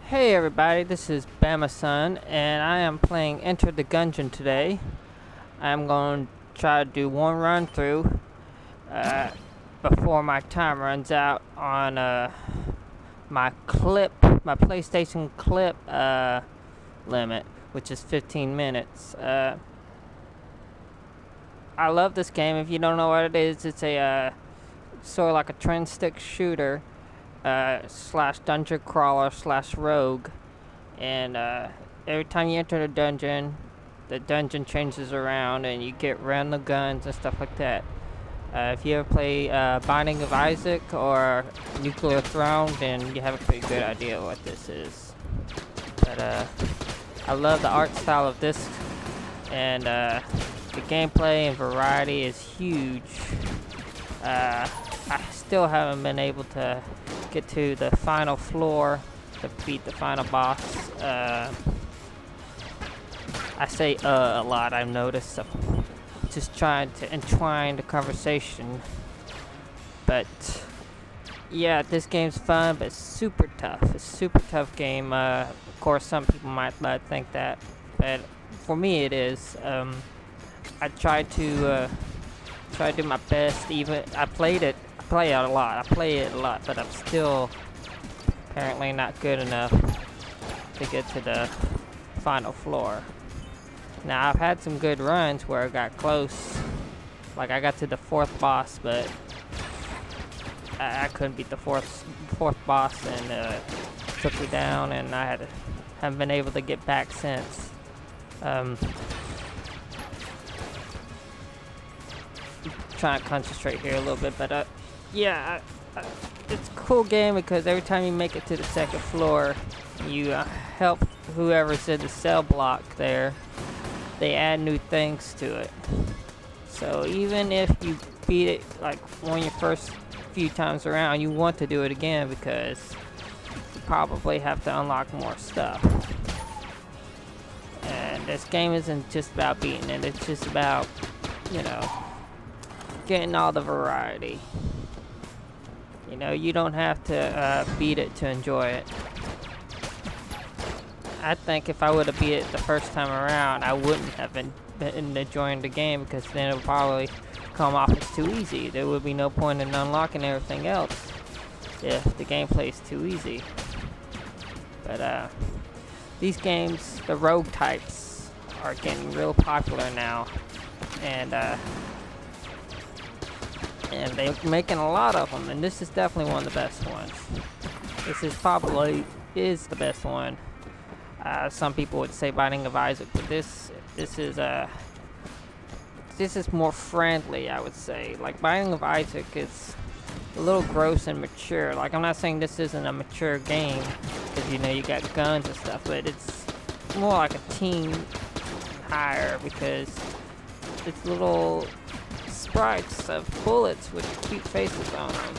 Hey everybody, this is Bamason, and I am playing Enter the Gungeon today. I'm going to try to do one run through before my time runs out on my PlayStation clip limit, which is 15 minutes. I love this game. If you don't know what it is, it's a sort of like a twin stick shooter. Slash dungeon crawler slash rogue, and every time you enter the dungeon changes around and you get random guns and stuff like that. If you ever play Binding of Isaac or Nuclear Throne, then you have a pretty good idea of what this is. But I love the art style of this, and the gameplay and variety is huge. I still haven't been able to get to the final floor to beat the final boss. I say a lot, I've noticed, so just trying to entwine the conversation. But yeah, this game's fun, but it's super tough. It's a super tough game. Of course, some people might not think that, but for me it is. I try to do my best. Even I play it a lot, but I'm still apparently not good enough to get to the final floor. Now, I've had some good runs where I got close, like I got to the fourth boss, but I couldn't beat the fourth boss, and took me down, and haven't been able to get back since. Trying to concentrate here a little bit, but yeah, it's a cool game because every time you make it to the second floor, you help whoever's in the cell block there. They add new things to it. So even if you beat it like one of your first few times around, you want to do it again because you probably have to unlock more stuff. And this game isn't just about beating it, it's just about, getting all the variety. You don't have to beat it to enjoy it. I think if I would have beat it the first time around, I wouldn't have been enjoying the game, because then it would probably come off as too easy. There would be no point in unlocking everything else if the gameplay is too easy. But these games, the rogue types, are getting real popular now, and they're making a lot of them, and this is definitely one of the best ones. This is probably the best one. Some people would say Binding of Isaac, but this is more friendly, I would say. Like, Binding of Isaac is a little gross and mature. Like, I'm not saying this isn't a mature game, because you got guns and stuff, but it's more like a teen higher, because it's little sprites of bullets with cute faces on them,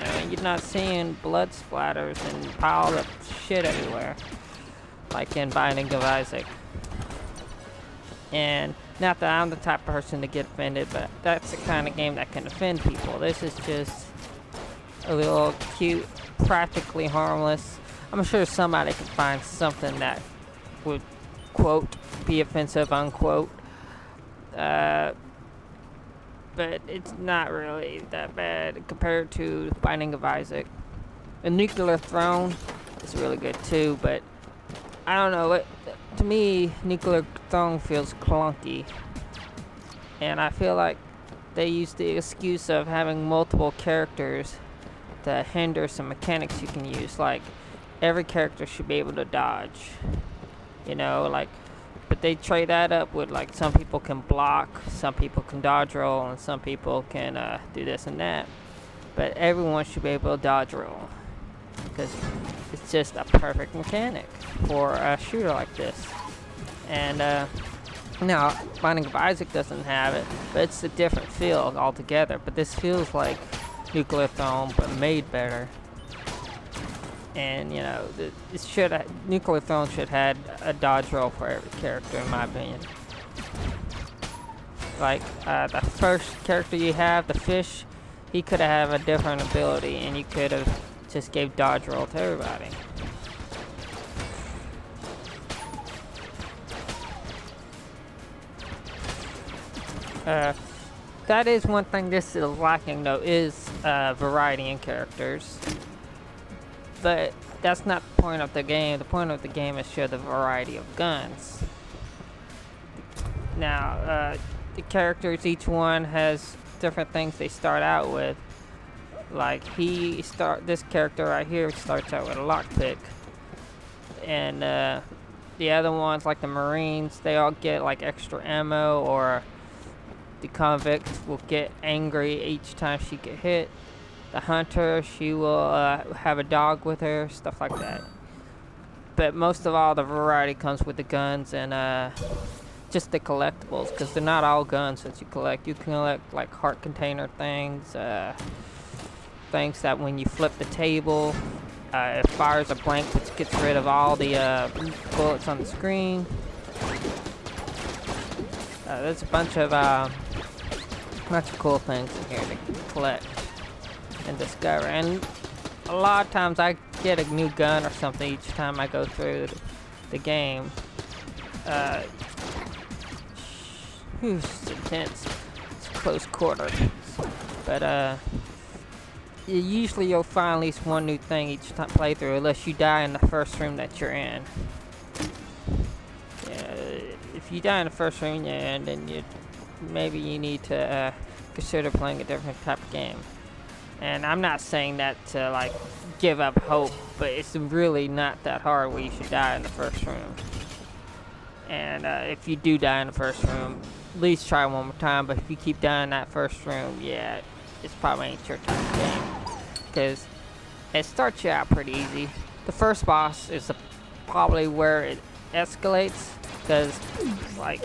and you're not seeing blood splatters and piled up shit everywhere like in Binding of Isaac. And not that I'm the type of person to get offended, but that's the kind of game that can offend people. This is just a little cute, practically harmless. I'm sure somebody could find something that would, quote, be offensive, unquote. But it's not really that bad compared to Binding of Isaac. The Nuclear Throne is really good too, but I don't know. To me, Nuclear Throne feels clunky, and I feel like they use the excuse of having multiple characters to hinder some mechanics you can use. Like, every character should be able to dodge, but they trade that up with, like, some people can block, some people can dodge roll, and some people can do this and that. But everyone should be able to dodge roll, because it's just a perfect mechanic for a shooter like this. And now, Binding of Isaac doesn't have it, but it's a different feel altogether. But this feels like Nuclear Throne, but made better. And Nuclear Throne should have a dodge roll for every character, in my opinion. Like, the first character you have, the fish, he could have a different ability, and you could have just gave dodge roll to everybody. That is one thing this is lacking, though, is variety in characters. But that's not the point of the game. The point of the game is show the variety of guns. Now, the characters, each one has different things they start out with. Like this character right here starts out with a lockpick, and the other ones, like the Marines, they all get like extra ammo, or the convict will get angry each time she get hit. The hunter, she will have a dog with her, stuff like that. But most of all, the variety comes with the guns and just the collectibles, because they're not all guns that you collect. You can collect like heart container things, things that when you flip the table, it fires a blank which gets rid of all the bullets on the screen. There's a bunch of cool things in here to collect and discover. And a lot of times I get a new gun or something each time I go through the game. It's intense. It's close quarter. But usually you'll find at least one new thing each time playthrough, unless you die in the first room that you're in. If you die in the first room you're in, then maybe you need to consider playing a different type of game. And I'm not saying that to like give up hope, but it's really not that hard where you should die in the first room. And if you do die in the first room, at least try one more time. But if you keep dying in that first room, yeah, it's probably ain't your type of game, because it starts you out pretty easy. The first boss is probably where it escalates, because like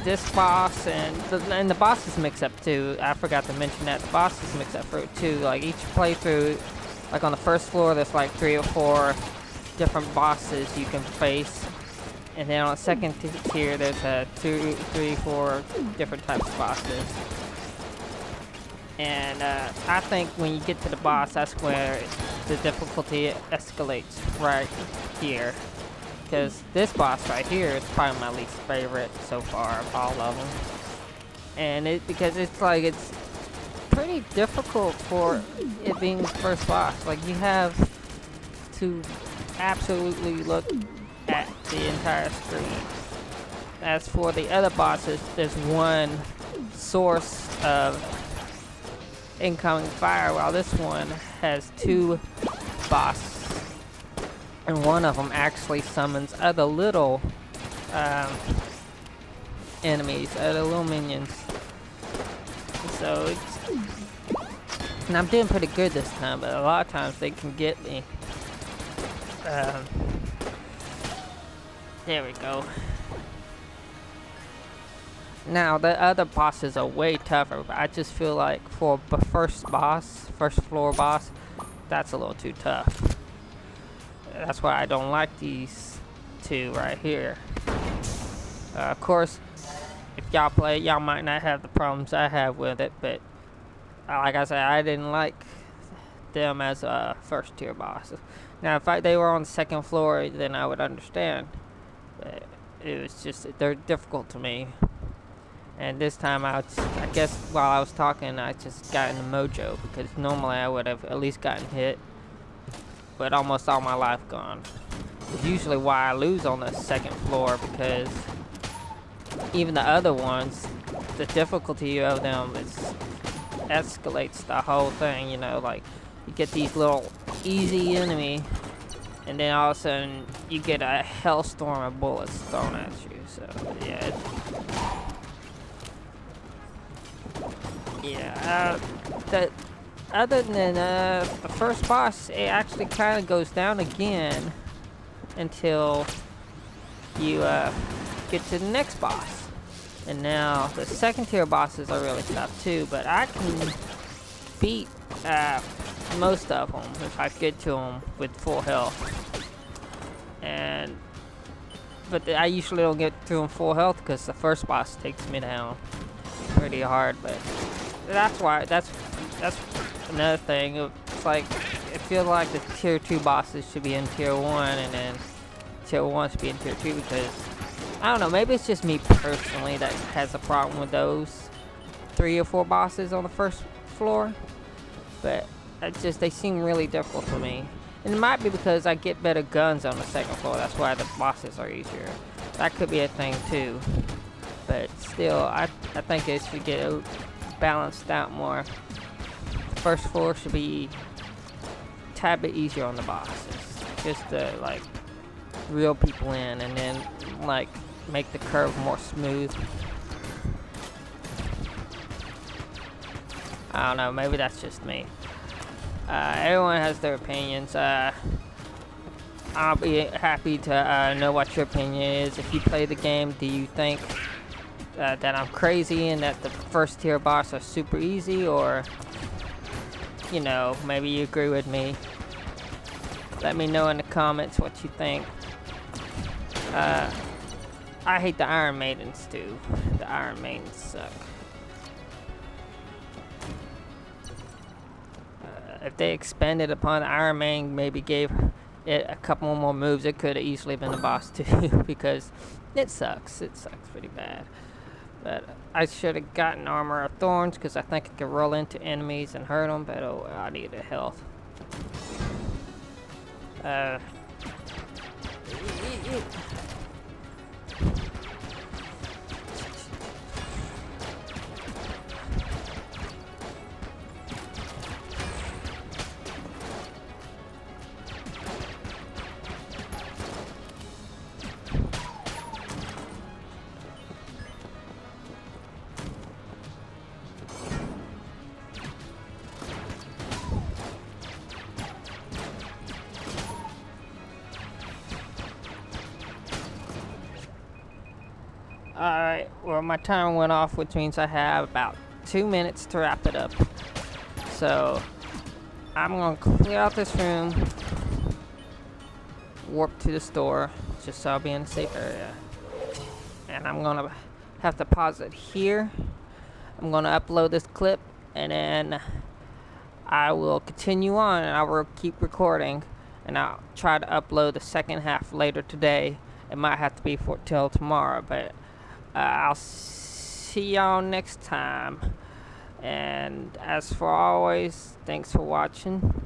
this boss and the bosses mix up too. I forgot to mention that the bosses mix up for it too. Like each playthrough, like on the first floor, there's like 3 or 4 different bosses you can face, and then on the second tier, there's 2, 3, 4 different types of bosses. And I think when you get to the boss, that's where the difficulty escalates right here. Because this boss right here is probably my least favorite so far of all of them. And because it's pretty difficult for it being the first boss. Like, you have to absolutely look at the entire screen. As for the other bosses, there's one source of incoming fire, while this one has 2 bosses. And one of them actually summons other little enemies, other little minions. So and I'm doing pretty good this time, but a lot of times they can get me. There we go. Now the other bosses are way tougher, but I just feel like for the first floor boss, that's a little too tough. That's why I don't like these 2 right here. Of course, if y'all play, y'all might not have the problems I have with it, but like I said, I didn't like them as first tier bosses. Now, if they were on the second floor, then I would understand. But it was just, they're difficult to me. And this time, I guess while I was talking, I just got in the mojo, because normally I would have at least gotten hit, but almost all my life gone. It's usually why I lose on the second floor, because even the other ones, the difficulty of them escalates the whole thing, you know, like you get these little easy enemy, and then all of a sudden you get a hellstorm of bullets thrown at you. So that other than the first boss, it actually kind of goes down again until you get to the next boss. And now the second tier bosses are really tough too, but I can beat most of them if I get to them with full health. But I usually don't get to them full health because the first boss takes me down pretty hard. But that's another thing. It's like, I feel like the tier 2 bosses should be in tier 1, and then tier 1 should be in tier 2, because I don't know, maybe it's just me personally that has a problem with those. 3 or 4 bosses on the first floor, but they seem really difficult to me. And it might be because I get better guns on the second floor. That's why the bosses are easier. That could be a thing too. But still, I think it should get balanced out more. The first floor should be a tad bit easier on the bosses, just to like reel people in, and then like make the curve more smooth. I don't know, maybe that's just me. Everyone has their opinions. I'll be happy to know what your opinion is. If you play the game, do you think that I'm crazy and that the first tier boss are super easy, or you know, maybe you agree with me? Let me know in the comments what you think. I hate the Iron Maidens too. The Iron Maidens suck. If they expanded upon Iron Maiden, maybe gave it a couple more moves, it could have easily been the boss too, because it sucks. It sucks pretty bad. But I should have gotten Armor of Thorns, because I think I could roll into enemies and hurt them, but oh, I needed health. Alright, well my timer went off, which means I have about 2 minutes to wrap it up. So, I'm gonna clear out this room, warp to the store, just so I'll be in a safe area. And I'm gonna have to pause it here. I'm gonna upload this clip, and then I will continue on, and I will keep recording, and I'll try to upload the second half later today. It might have to be till tomorrow, but I'll see y'all next time. And as for always, thanks for watching.